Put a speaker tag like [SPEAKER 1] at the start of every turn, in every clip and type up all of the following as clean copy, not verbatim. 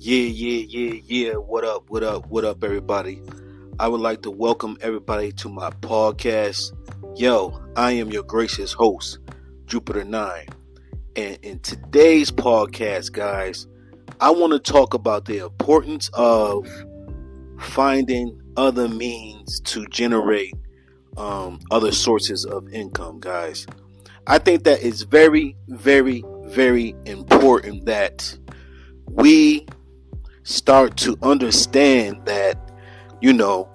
[SPEAKER 1] Yeah. What up, everybody? I would like to welcome everybody to my podcast. I am your gracious host, Jupiter 9. And in today's podcast, guys, I want to talk about the importance of finding other means to generate other sources of income, guys. I think that it's very, very, very important that we start to understand that you know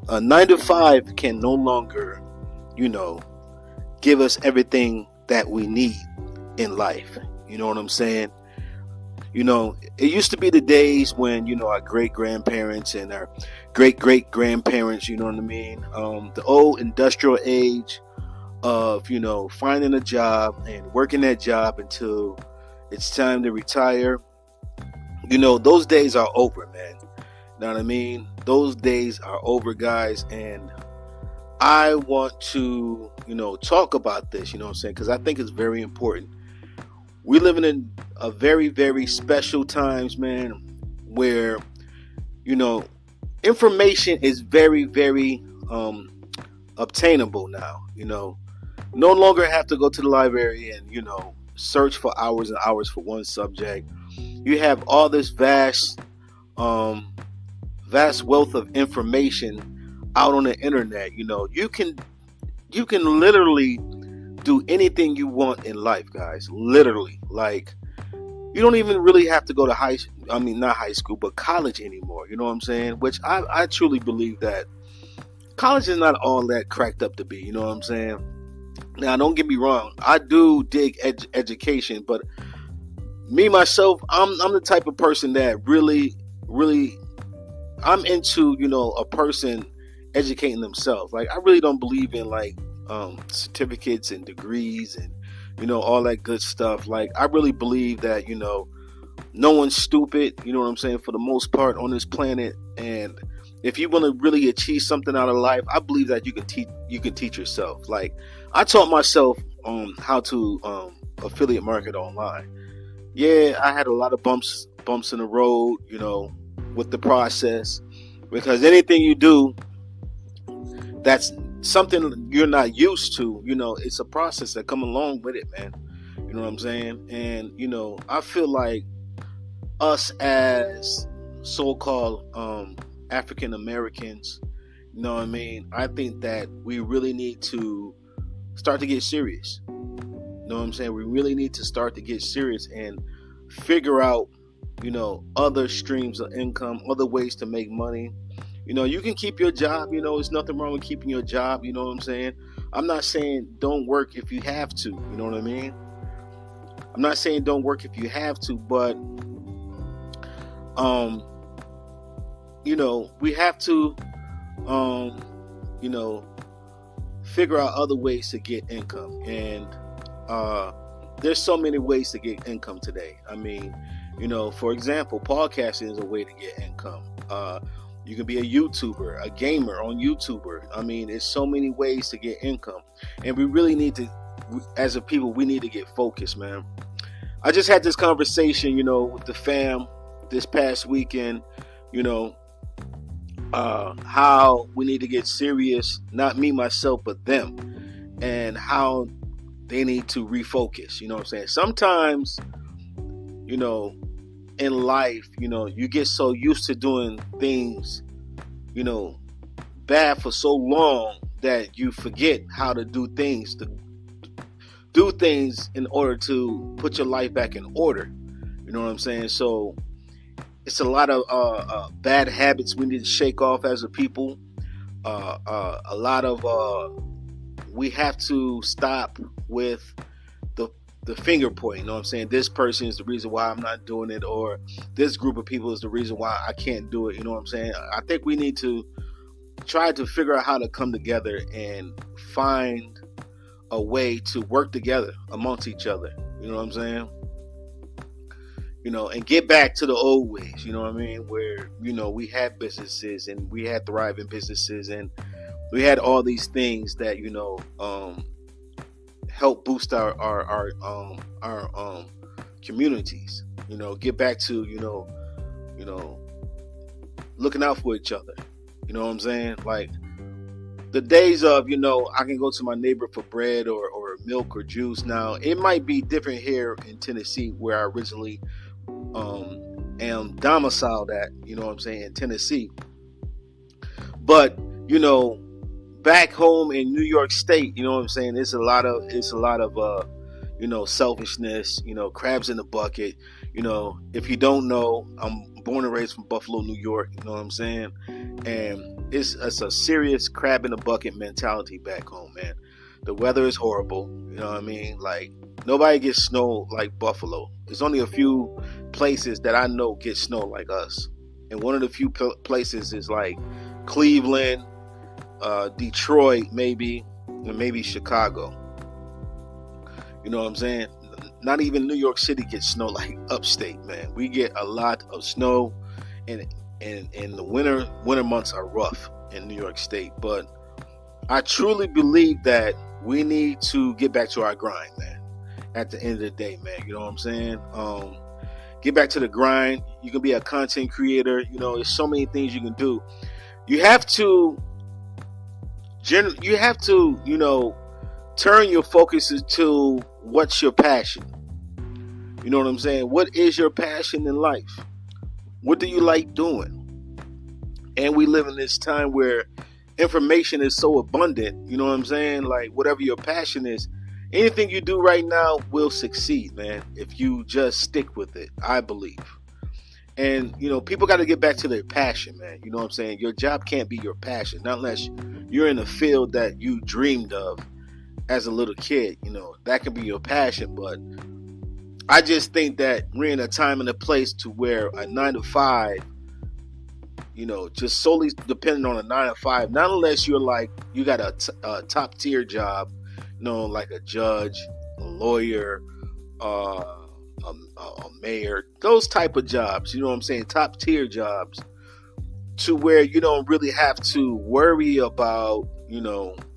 [SPEAKER 1] a 9 to 5 can no longer give us everything that we need in life. You know what I'm saying? It used to be the days when our great grandparents and our great great grandparents, you know what I mean, the old industrial age of finding a job and working that job until it's time to retire. Those days are over, man. You know what I mean? Those days are over, guys. And I want to, talk about this, you know what I'm saying? Because I think it's very important. We're living in a very, very special times, man, where, information is very, very obtainable now. No longer have to go to the library and, search for hours and hours for one subject. You have all this vast wealth of information out on the internet. You can literally do anything you want in life, guys. Literally, like, you don't even really have to go to not high school, but college anymore. You know what I'm saying? Which I truly believe that college is not all that cracked up to be. You know what I'm saying? Now, don't get me wrong. I do dig education, but me myself, I'm the type of person that really I'm into a person educating themselves. Like, I really don't believe in certificates and degrees and all that good stuff. Like, I really believe that no one's stupid, you know what I'm saying, for the most part on this planet. And if you want to really achieve something out of life, I believe that you can teach yourself. Like, I taught myself how to affiliate market online. Yeah, I had a lot of bumps in the road, with the process, because anything you do that's something you're not used to, it's a process that come along with it, man. You know what I'm saying? And I feel like us as so-called African Americans, you know what I mean, I think that we really need to start to get serious. You know what I'm saying? We really need to start to get serious and figure out, other streams of income, other ways to make money. You can keep your job. There's nothing wrong with keeping your job. You know what I'm saying? I'm not saying don't work if you have to. You know what I mean? I'm not saying don't work if you have to, but we have to figure out other ways to get income. And there's so many ways to get income today. I mean, for example, podcasting is a way to get income. You can be a YouTuber, a gamer on YouTuber. I mean, there's so many ways to get income. And we really need to, as a people, we need to get focused, man. I just had this conversation, with the fam this past weekend, how we need to get serious, not me, myself, but them, and how they need to refocus. You know what I'm saying? Sometimes, in life, you get so used to doing things, bad for so long that you forget how to do things, in order to put your life back in order. You know what I'm saying? So it's a lot of bad habits we need to shake off as a people. A lot of we have to stop with the finger point. You know what I'm saying? This person is the reason why I'm not doing it, or this group of people is the reason why I can't do it. You know what I'm saying? I think we need to try to figure out how to come together and find a way to work together amongst each other. You know what I'm saying? And get back to the old ways, you know what I mean? Where, we had businesses and we had thriving businesses and we had all these things that, help boost our communities. Get back to looking out for each other. You know what I'm saying? Like the days of I can go to my neighbor for bread or milk or juice. Now it might be different here in Tennessee, where I originally am domiciled at. You know what I'm saying, in Tennessee. But back home in New York State, you know what I'm saying, it's a lot of selfishness, crabs in the bucket. If you don't know, I'm born and raised from Buffalo, New York, you know what I'm saying? And it's a serious crab in the bucket mentality back home, man. The weather is horrible, you know what I mean? Like, nobody gets snow like Buffalo. There's only a few places that I know get snow like us. And one of the few places is like Cleveland, Detroit, maybe, and maybe Chicago. You know what I'm saying? Not even New York City gets snow like upstate, man. We get a lot of snow, and the winter months are rough in New York State. But I truly believe that we need to get back to our grind, man. At the end of the day, man, you know what I'm saying? Get back to the grind. You can be a content creator. There's so many things you can do. You have to turn your focus to what's your passion. You know what I'm saying? What is your passion in life? What do you like doing? And we live in this time where information is so abundant. You know what I'm saying? Like, whatever your passion is, anything you do right now will succeed, man, if you just stick with it, I believe. And, people got to get back to their passion, man. You know what I'm saying? Your job can't be your passion, not unless you're in a field that you dreamed of as a little kid. That can be your passion. But I just think that we're in a time and a place to where a 9 to 5, just solely depending on a 9 to 5, not unless you're like, you got a top tier job, like a judge, a lawyer, a mayor, those type of jobs, you know what I'm saying, top tier jobs, to where you don't really have to worry about,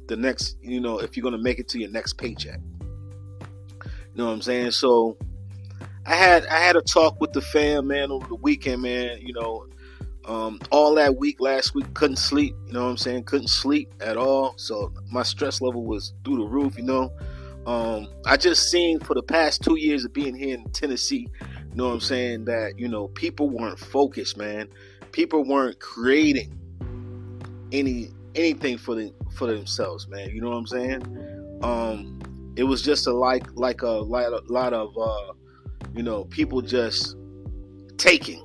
[SPEAKER 1] the next, if you're going to make it to your next paycheck. You know what I'm saying? So I had a talk with the fam, man, over the weekend, man. All that week, last week, couldn't sleep. You know what I'm saying? Couldn't sleep at all. So my stress level was through the roof, I just seen for the past 2 years of being here in Tennessee, you know what I'm saying, that, people weren't focused, man. People weren't creating anything for themselves, man. You know what I'm saying? It was just a lot of people just taking,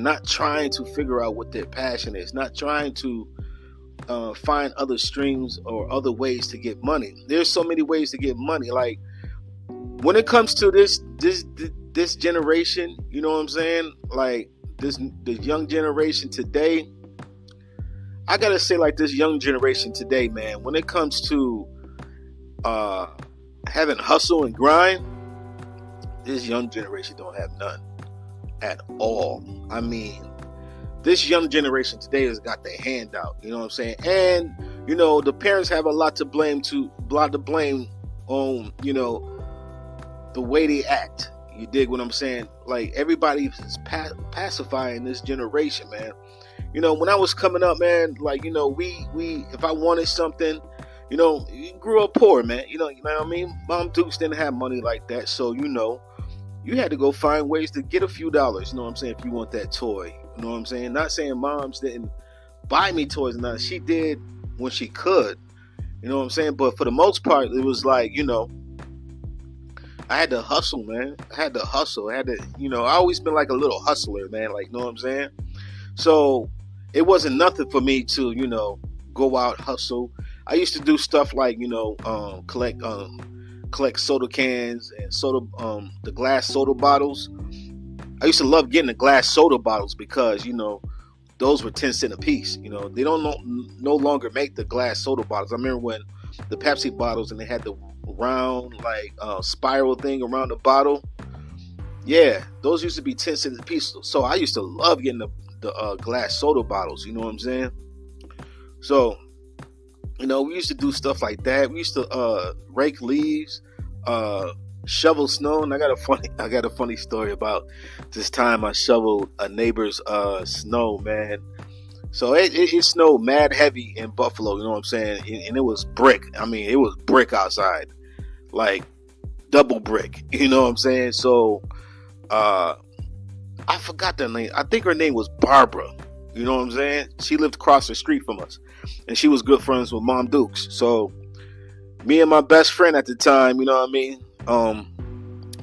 [SPEAKER 1] not trying to figure out what their passion is, not trying to find other streams or other ways to get money. There's so many ways to get money. Like, when it comes to this generation, you know what I'm saying? Like, the young generation today, I gotta say, like, this young generation today, man, when it comes to having hustle and grind, this young generation don't have none at all. I mean, this young generation today has got their hand out, you know what I'm saying? And, the parents have a lot to blame on, the way they act. You dig what I'm saying? Like, everybody is pacifying this generation, man. When I was coming up, man, like, we if I wanted something, you grew up poor, man. You know what I mean? Mom Dukes didn't have money like that, so you had to go find ways to get a few dollars, you know what I'm saying, if you want that toy. You know what I'm saying? Not saying moms didn't buy me toys or not. She did when she could. You know what I'm saying? But for the most part, it was like, I had to hustle, man. I had to, I always been like a little hustler, man. Like, you know what I'm saying? So it wasn't nothing for me to, go out, hustle. I used to do stuff like, collect soda cans and the glass soda bottles. I used to love getting the glass soda bottles because, those were 10 cents a piece. They don't no longer make the glass soda bottles. I remember when the Pepsi bottles, and they had the round, like, spiral thing around the bottle. Yeah, those used to be 10 cents a piece. So I used to love getting the glass soda bottles. You know what I'm saying? So, we used to do stuff like that. We used to rake leaves, shovel snow, and I got a funny story about this time I shoveled a neighbor's snow, man. So it snowed mad heavy in Buffalo, you know what I'm saying? And it was brick. I mean, it was brick outside, like double brick. You know what I'm saying? So uh, I forgot the name. I think her name was Barbara. You know what I'm saying? She lived across the street from us, and she was good friends with Mom Dukes. So me and my best friend at the time, you know what I mean?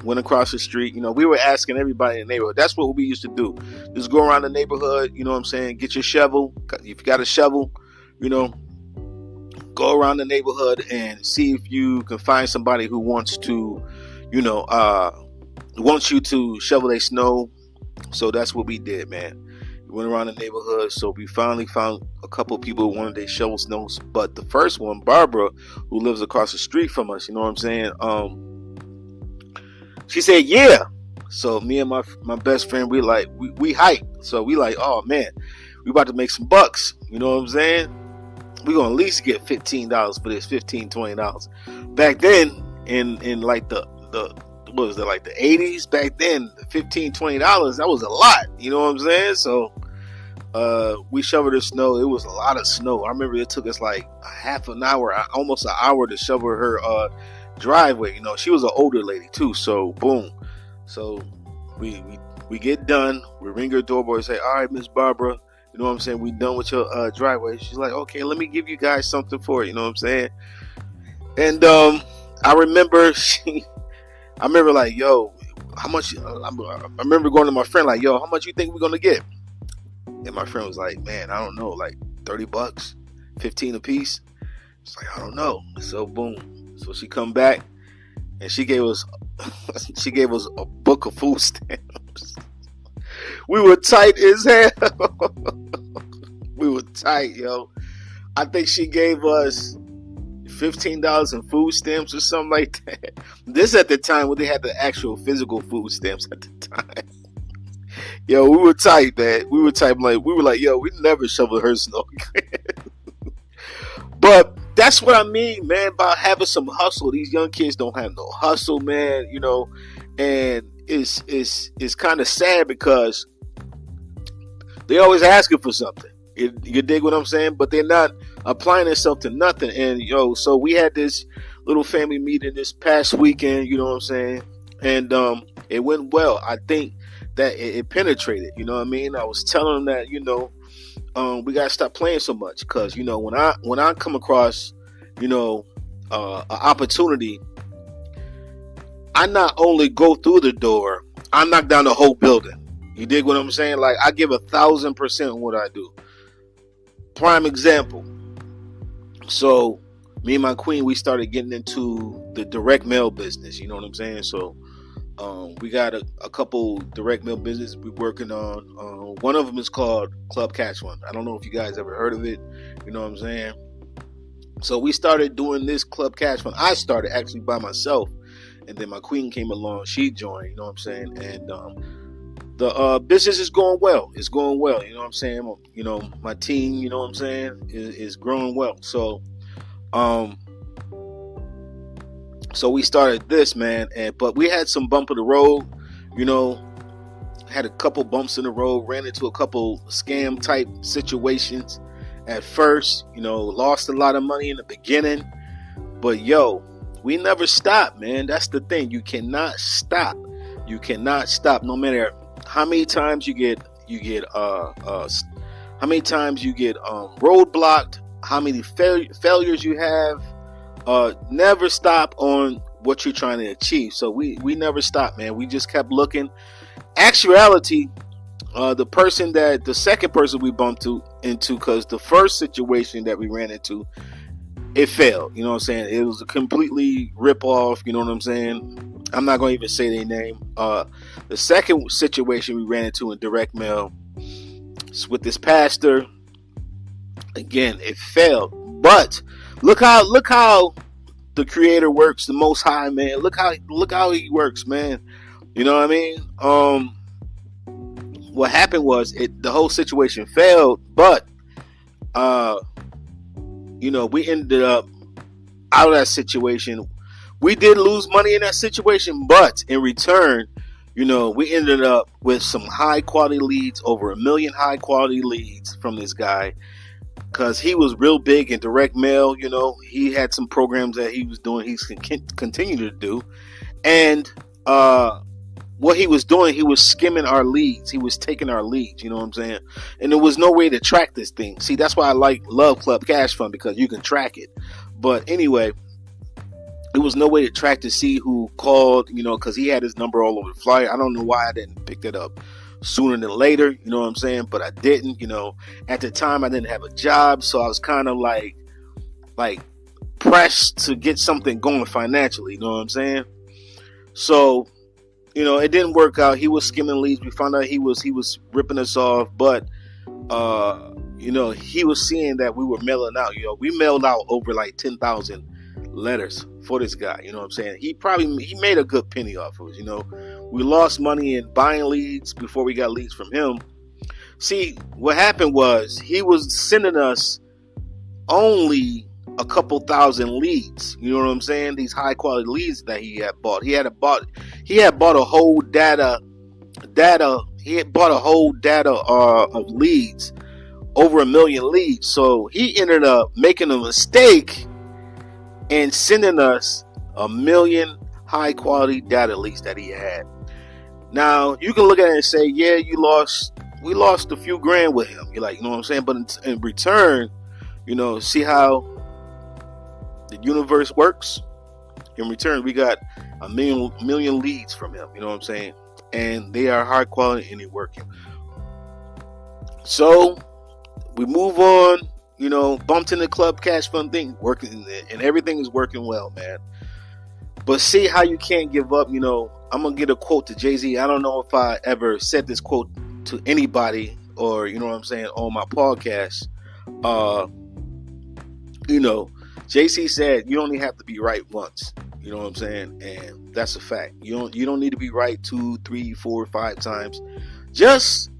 [SPEAKER 1] Went across the street. You know, we were asking everybody in the neighborhood. That's what we used to do. Just go around the neighborhood. You know what I'm saying? Get your shovel. If you got a shovel, you know, go around the neighborhood and see if you can find somebody who wants to, you know, wants you to shovel their snow. So that's what we did, man. We went around the neighborhood. So we finally found a couple of people who wanted their shovel snows. But the first one, Barbara, who lives across the street from us, you know what I'm saying? She said, yeah. So me and my best friend, we hyped. So we like, oh man, we about to make some bucks. You know what I'm saying? We gonna at least get $15 for this, $15-$20. Back then, in like the what was it, like the 80s? Back then, $15-$20, that was a lot. You know what I'm saying? So we shoveled the snow. It was a lot of snow. I remember it took us like a half an hour, almost an hour to shovel her driveway. You know, she was an older lady too. So boom. So we get done. We ring her doorbell and say, all right, Miss Barbara, you know what I'm saying? We done with your driveway. She's like, okay, let me give you guys something for it. You know what I'm saying? And I remember like, yo, how much? I remember going to my friend like, yo, how much you think we're gonna get? And my friend was like, man, I don't know, like $30, 15 a piece. It's like, I don't know. So boom. So she come back and she gave us a book of food stamps. We were tight as hell. We were tight, yo. I think she gave us $15 in food stamps or something like that. This at the time when they had the actual physical food stamps at the time. Yo, we were tight, man. We were tight. Like, we were like, yo, we never shoveled her snow. But that's what I mean, man, about having some hustle. These young kids don't have no hustle, man, you know, and it's kind of sad because they always asking for something. You dig what I'm saying? But they're not applying themselves to nothing. And, yo, so we had this little family meeting this past weekend, you know what I'm saying? And it went well. I think that it penetrated, you know what I mean? I was telling them that, you know, we gotta stop playing so much, because, you know, when I come across, you know, an opportunity, I not only go through the door, I knock down the whole building. You dig what I'm saying? Like, I give 1,000% on what I do. Prime example. So me and my queen, we started getting into the direct mail business. You know what I'm saying? So we got a couple direct mail business we're working on. One of them is called Club Catch One. I don't know if you guys ever heard of it. You know what I'm saying? So we started doing this Club Catch One. I started actually by myself, and then my queen came along. She joined. You know what I'm saying? And the business is going well. It's going well. You know what I'm saying? You know, my team, you know what I'm saying, is growing well. So so we started this, man, but we had some bump in the road, you know, had a couple bumps in the road, ran into a couple scam type situations at first, you know, lost a lot of money in the beginning, but yo, we never stop, man. That's the thing. You cannot stop. You cannot stop, no matter how many times you get roadblocked, how many failures you have. Never stop on what you're trying to achieve. So we never stopped, man. We just kept looking. Actuality, the second person we bumped into, because the first situation that we ran into, it failed. You know what I'm saying? It was a completely rip off. You know what I'm saying? I'm not going to even say their name. The second situation we ran into in direct mail with this pastor, again, it failed. But look how the Creator works, the Most High, man. Look how He works, man. You know what I mean? What happened was the whole situation failed, but you know, we ended up out of that situation We did lose money in that situation, but in return, we ended up with some high quality leads, over 1 million high quality leads from this guy, because he was real big in direct mail. He had some programs that he was doing, he's continue to do. And what he was doing, he was skimming our leads. He was taking our leads, you know what I'm saying? And there was no way to track this thing. See, that's why I love Club Cash Fund, because you can track it. But anyway, there was no way to track to see who called, because he had his number all over the flyer. I don't know why I didn't pick that up sooner than later, you know what I'm saying? But I didn't, At the time, I didn't have a job, so I was kind of like pressed to get something going financially, you know what I'm saying? So, it didn't work out. He was skimming leads. We found out he was ripping us off, but he was seeing that we were mailing out. We mailed out over like 10,000 letters for this guy. You know what I'm saying? He made a good penny off of us. We lost money in buying leads before we got leads from him. See, what happened was he was sending us only a couple thousand leads. You know what I'm saying? These high quality leads that he had bought. He had bought a whole data. He had bought a whole data of leads, over 1 million leads. So he ended up making a mistake and sending us 1 million high quality data leads that he had. Now you can look at it and say, yeah, we lost a few grand with him. You're like, you know what I'm saying? But in return, see how the universe works? In return, we got a million leads from him. You know what I'm saying? And they are high quality and they're working. So we move on. Bumped in the Club Cash Fund thing, working, and everything is working well, man. But see how you can't give up. I'm gonna get a quote to Jay-Z. I don't know if I ever said this quote to anybody, or you know what I'm saying, on my podcast. Jay-Z said you only have to be right once. You know what I'm saying? And that's a fact. You don't need to be right 2, 3, 4, 5 times. Just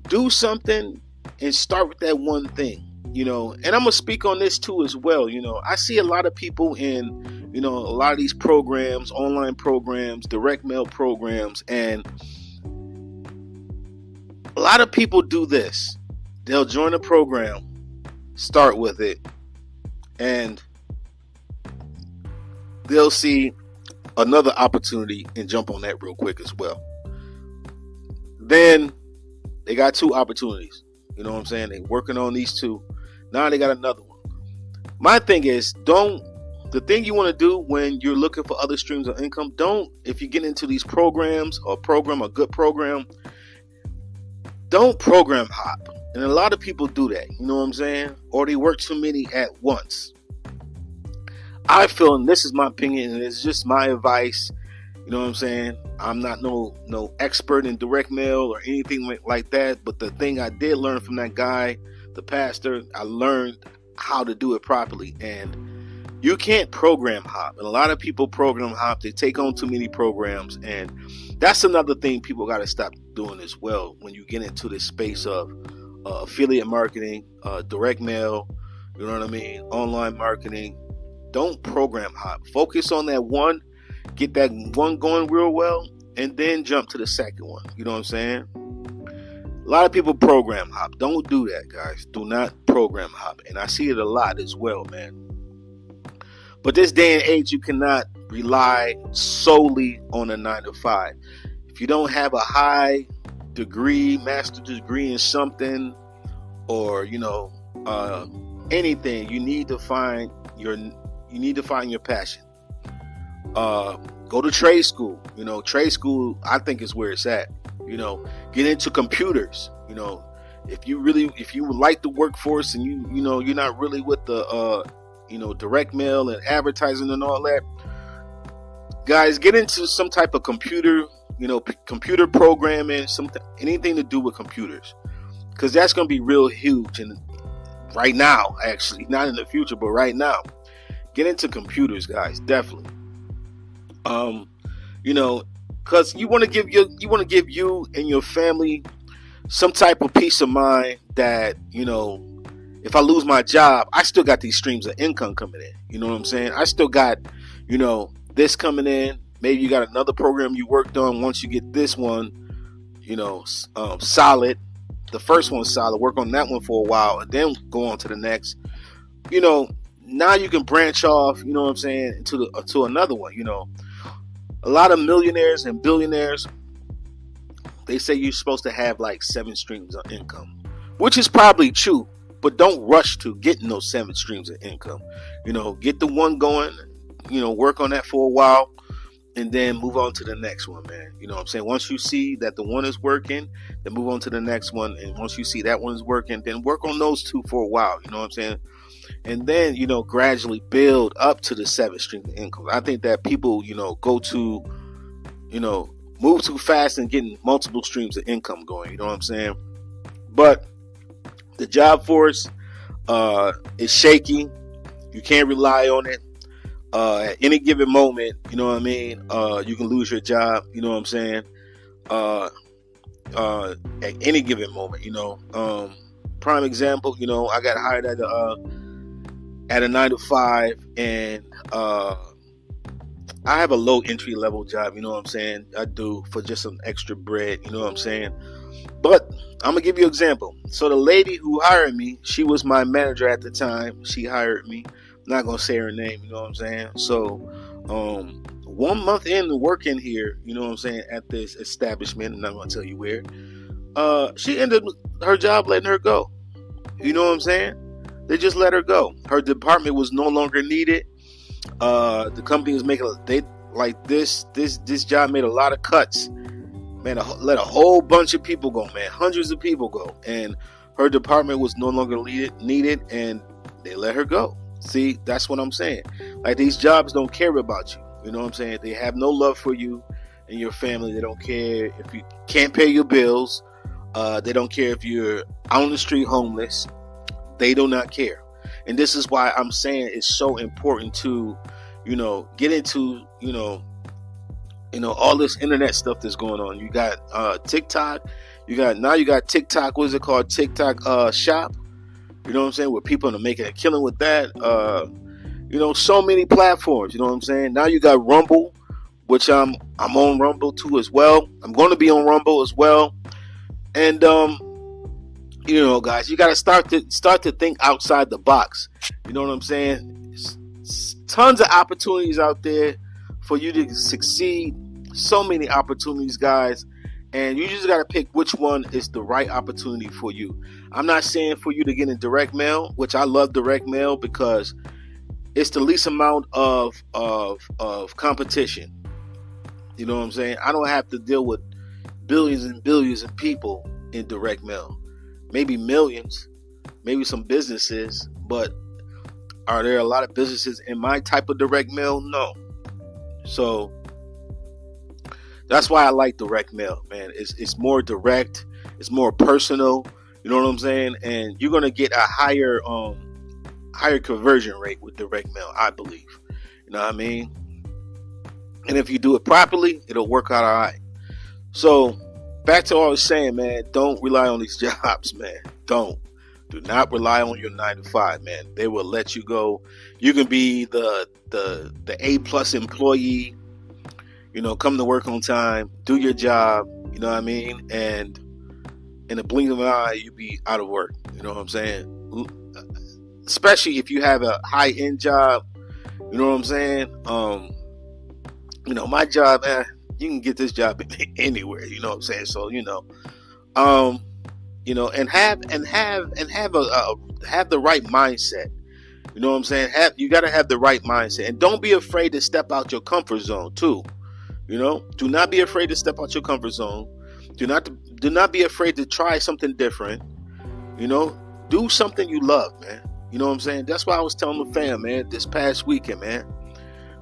[SPEAKER 1] do something and start with that one thing. And I'm gonna speak on this too as well. I see a lot of people in, a lot of these programs, online programs, direct mail programs, and a lot of people do this. They'll join a program, start with it, and they'll see another opportunity and jump on that real quick as well. Then they got 2 opportunities. You know what I'm saying? They're working on these 2. Now they got another one. My thing is, the thing you want to do when you're looking for other streams of income, if you get into these programs, or a good program, don't program hop. And a lot of people do that, you know what I'm saying? Or they work too many at once. I feel, and this is my opinion, and it's just my advice, you know what I'm saying? I'm not no expert in direct mail or anything like that, but the thing I did learn from that guy, the pastor, I learned how to do it properly. And you can't program hop. And a lot of people program hop. They take on too many programs. And that's another thing people got to stop doing as well when you get into this space of affiliate marketing, direct mail, you know what I mean, online marketing. Don't program hop. Focus on that one. Get that one going real well, and then jump to the second one. You know what I'm saying? A lot of people program hop. Don't do that, guys. Do not program hop. And I see it a lot as well, man. But this day and age, you cannot rely solely on a 9 to 5. If you don't have a high degree, master's degree in something, or anything, you need to find your passion. Go to trade school. Trade school, I think, is where it's at. Get into computers. If you like the workforce and you're not really with the direct mail and advertising and all that, guys, get into some type of computer, computer programming, anything to do with computers, because that's going to be real huge. And right now, actually, not in the future, but right now, get into computers, guys, definitely. Because you want to give you and your family some type of peace of mind that, if I lose my job, I still got these streams of income coming in. You know what I'm saying? I still got, this coming in. Maybe you got another program you worked on. Once you get this one, solid, the first one's solid, work on that one for a while and then go on to the next. Now you can branch off, to another one. A lot of millionaires and billionaires, they say you're supposed to have like 7 streams of income, which is probably true, but don't rush to getting those 7 streams of income. Get the one going, work on that for a while and then move on to the next one, man. Once you see that the one is working, then move on to the next one. And once you see that one is working, then work on those 2 for a while, and then, gradually build up to the 7 streams of income. I think that people, move too fast and getting multiple streams of income going, But the job force is shaky. You can't rely on it. At any given moment, you can lose your job, at any given moment, prime example, I got hired at a 9-to-5, and I have a low entry level job, I do for just some extra bread, But I'm gonna give you an example. So the lady who hired me, she was my manager at the time. She hired me. I'm not gonna say her name, So 1 month in working here, at this establishment, I'm not gonna tell you where, she ended her job letting her go. They just let her go. Her department was no longer needed. The company was making this job made a lot of cuts, man. Let a whole bunch of people go, man. Hundreds of people go, and her department was no longer needed, and they let her go. See, that's what I'm saying. Like, these jobs don't care about you. They have no love for you and your family. They don't care if you can't pay your bills. They don't care if you're out on the street homeless. They do not care. And this is why I'm saying it's so important to, get into, all this internet stuff that's going on. You got TikTok. You got TikTok. What is it called? TikTok Shop. Where people are making a killing with that. So many platforms. Now you got Rumble, which I'm on Rumble too as well. I'm going to be on Rumble as well. And guys, you got to start to think outside the box. You know what I'm saying? Tons of opportunities out there for you to succeed. So many opportunities, guys. And you just got to pick which one is the right opportunity for you. I'm not saying for you to get in direct mail, which I love direct mail because it's the least amount of competition. You know what I'm saying? I don't have to deal with billions and billions of people in direct mail. Maybe millions, maybe some businesses, but are there a lot of businesses in my type of direct mail? No. So that's why I like direct mail, man. It's more direct, it's more personal. You know what I'm saying? And you're gonna get a higher conversion rate with direct mail, I believe. You know what I mean? And if you do it properly, it'll work out all right. So back to what I was saying, man. Don't rely on these jobs, man. Do not rely on your 9-to-5, man. They will let you go. You can be the A+ employee. Come to work on time, do your job. You know what I mean? And in the blink of an eye, you be out of work. You know what I'm saying? Especially if you have a high-end job. You know what I'm saying? My job, you can get this job anywhere. You know what I'm saying? So, and have the right mindset. You know what I'm saying? You got to have the right mindset, and don't be afraid to step out your comfort zone too. Do not be afraid to step out your comfort zone. Do not be afraid to try something different. Do something you love, man. You know what I'm saying? That's why I was telling the fam, man, this past weekend, man.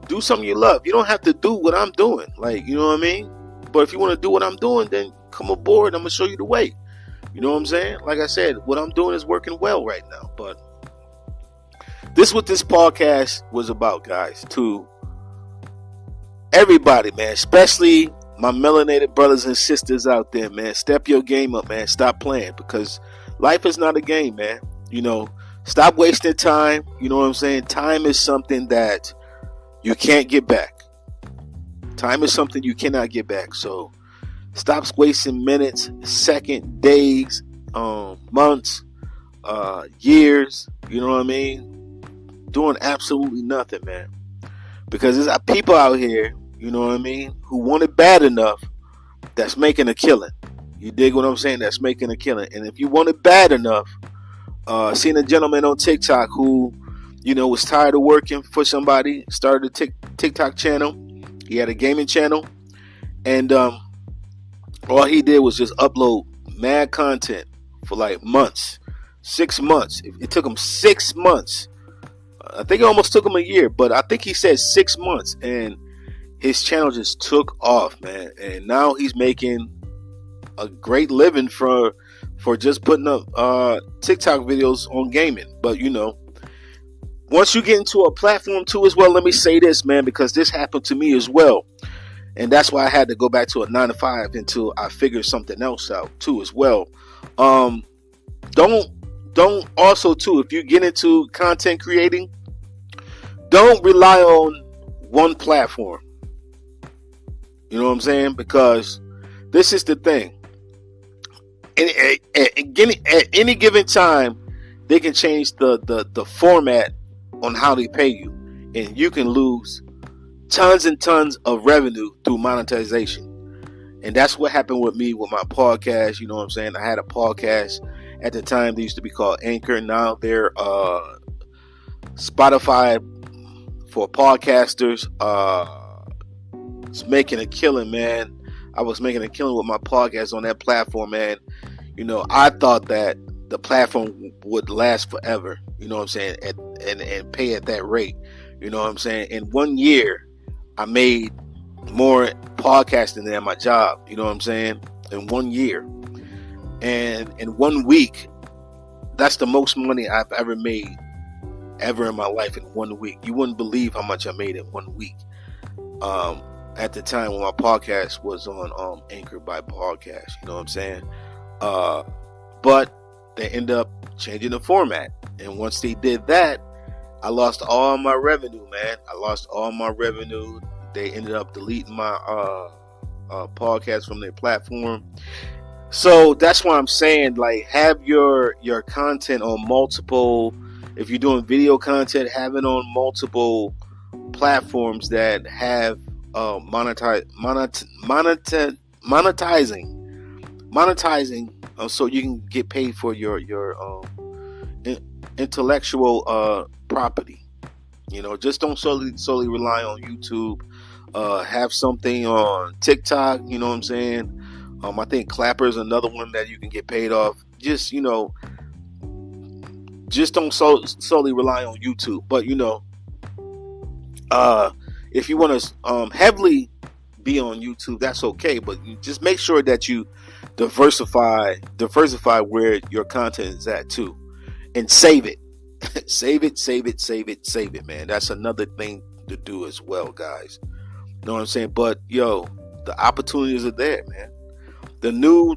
[SPEAKER 1] Do something you love. You don't have to do what I'm doing. Like, you know what I mean? But if you want to do what I'm doing, then come aboard. I'm going to show you the way. You know what I'm saying? Like I said, what I'm doing is working well right now. But this is what this podcast was about, guys. To everybody, man, especially my melanated brothers and sisters out there, man. Step your game up, man. Stop playing, because life is not a game, man. Stop wasting time. You know what I'm saying? Time is something that you can't get back. Time is something you cannot get back. So stop wasting minutes, seconds, days, months, years. You know what I mean? Doing absolutely nothing, man. Because there's people out here, you know what I mean, who want it bad enough that's making a killing. You dig what I'm saying? That's making a killing. And if you want it bad enough, seen a gentleman on TikTok who, you know, was tired of working for somebody, started a TikTok channel. He had a gaming channel. And all he did was just upload mad content for like months. 6 months. It took him 6 months. I think it almost took him a year, but I think he said 6 months. And his channel just took off, man. And now he's making a great living for just putting up TikTok videos on gaming. But, you know, once you get into a platform too as well, let me say this, man, because this happened to me as well. And that's why I had to go back to a 9-to-5 until I figured something else out too as well. Don't also too, if you get into content creating, don't rely on one platform. You know what I'm saying? Because this is the thing. At any given time, they can change the format on how they pay you, and you can lose tons and tons of revenue through monetization. And that's what happened with me with my podcast. You know what I'm saying? I had a podcast at the time. They used to be called Anchor. Now they're Spotify for podcasters. It's making a killing, man. I was making a killing with my podcast on that platform, man. You know, I thought that the platform would last forever. You know what I'm saying? And pay at that rate. You know what I'm saying? In 1 year, I made more podcasting than my job. You know what I'm saying? In 1 year. And in 1 week, that's the most money I've ever made ever in my life in 1 week. You wouldn't believe how much I made in 1 week. At the time when my podcast was on Anchor by Podcast. You know what I'm saying? But they ended up changing the format. And once they did that, I lost all my revenue, man. I lost all my revenue. They ended up deleting my podcast from their platform. So that's why I'm saying, like, have your content on multiple. If you're doing video content, have it on multiple platforms that have monetizing, so you can get paid for your intellectual property. You know, just don't solely rely on YouTube. Have something on TikTok. You know what I'm saying? I think Clapper is another one that you can get paid off. Just, you know, just don't solely rely on YouTube. But, you know, if you want to heavily be on YouTube, that's okay. But you just make sure that you diversify where your content is at too, and save it. save it, man. That's another thing to do as well, guys. You know what I'm saying? But yo, the opportunities are there, man. The new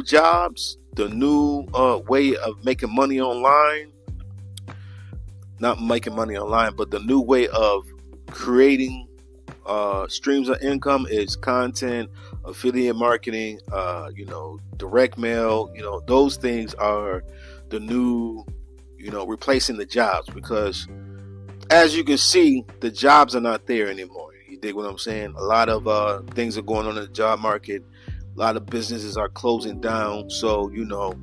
[SPEAKER 1] jobs, the new way of making money online. Not making money online, but the new way of creating streams of income is content, affiliate marketing, you know, direct mail. You know, those things are the new, you know, replacing the jobs, because as you can see, the jobs are not there anymore. You dig what I'm saying? A lot of things are going on in the job market. A lot of businesses are closing down. So, you know,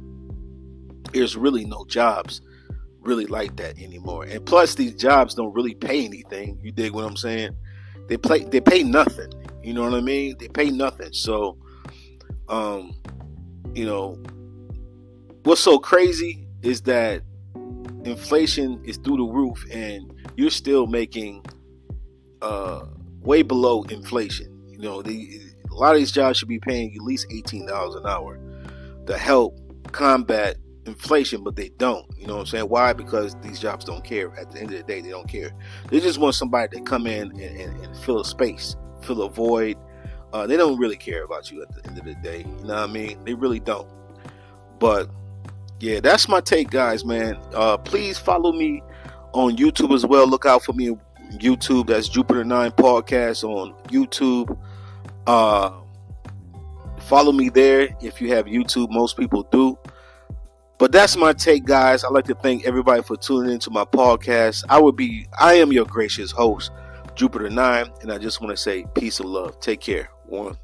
[SPEAKER 1] there's really no jobs really like that anymore. And plus, these jobs don't really pay anything. You dig what I'm saying? They pay nothing. You know what I mean? They pay nothing. So, you know, what's so crazy is that inflation is through the roof, and you're still making way below inflation. You know, a lot of these jobs should be paying at least $18 an hour to help combat inflation, but they don't. You know what I'm saying? Why? Because these jobs don't care. At the end of the day, they don't care. They just want somebody to come in and fill a space, fill a void. They don't really care about you at the end of the day. You know what I mean? They really don't. But yeah, that's my take, guys, man. Please follow me on YouTube as well. Look out for me YouTube. That's Jupiter 9 Podcast on YouTube. Follow me there if you have YouTube. Most people do. But that's my take, guys. I'd like to thank everybody for tuning into my podcast. I am your gracious host, Jupiter 9, and I just want to say peace and love. Take care. One.